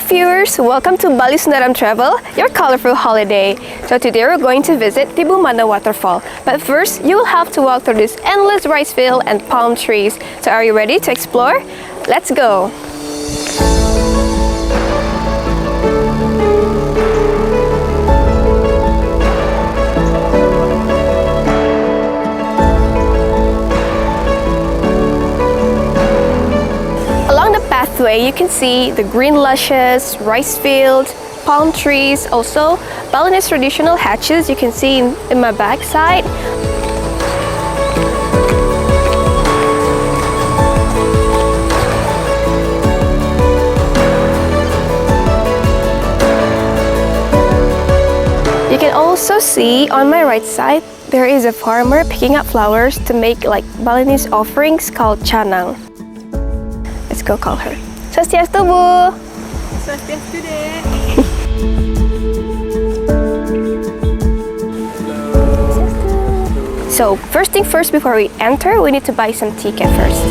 viewers, welcome to Bali Sundaram Travel, your colorful holiday. So today we're going to visit Tibumana Waterfall. But first, you will have to walk through this endless rice field and palm trees. So are you ready to explore? Let's go! Pathway, you can see the green lushes, rice fields, palm trees, also Balinese traditional hatches you can see in my backside. You can also see on my right side there is a farmer picking up flowers to make like Balinese offerings called canang. Let's go call her. Swastiastu, Bu! Swastiastu, Dek! So, first thing first, before we enter, we need to buy some ticket first.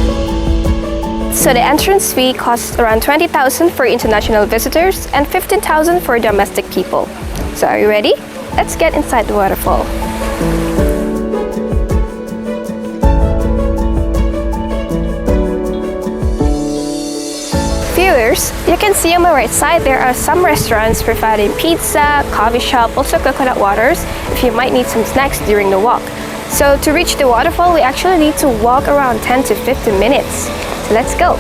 So the entrance fee costs around 20,000 for international visitors and 15,000 for domestic people. So are you ready? Let's get inside the waterfall. Viewers, you can see on my right side there are some restaurants providing pizza, coffee shop, also coconut waters if you might need some snacks during the walk. So to reach the waterfall, we actually need to walk around 10 to 15 minutes. So let's go!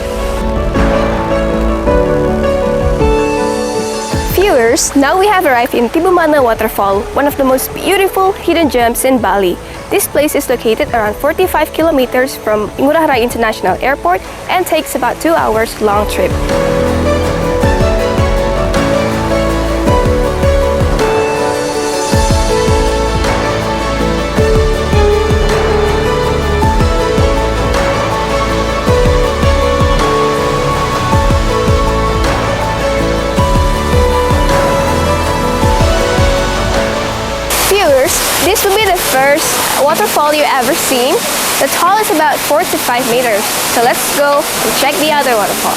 Viewers, now we have arrived in Tibumana Waterfall, one of the most beautiful hidden gems in Bali. This place is located around 45 kilometers from Ngurah Rai International Airport and takes about 2 hours long trip. This will be the first waterfall you ever seen. The tall is about 4 to 5 meters. So let's go and check the other waterfall.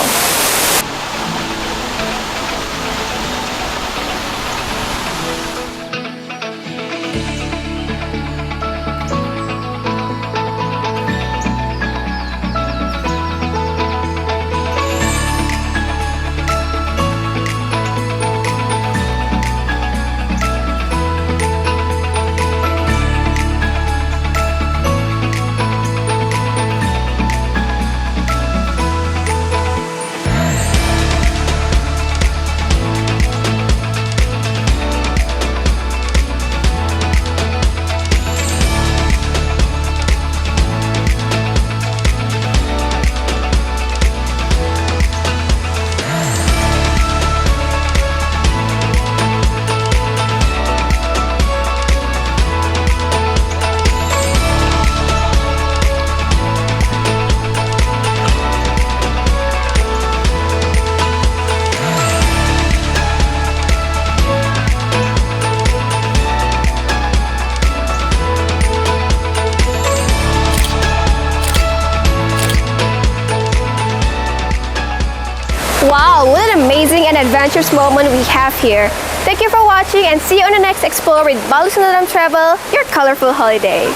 Wow, what an amazing and adventurous moment we have here. Thank you for watching and see you on the next Explore with Bali Sundaram Travel, your colorful holiday.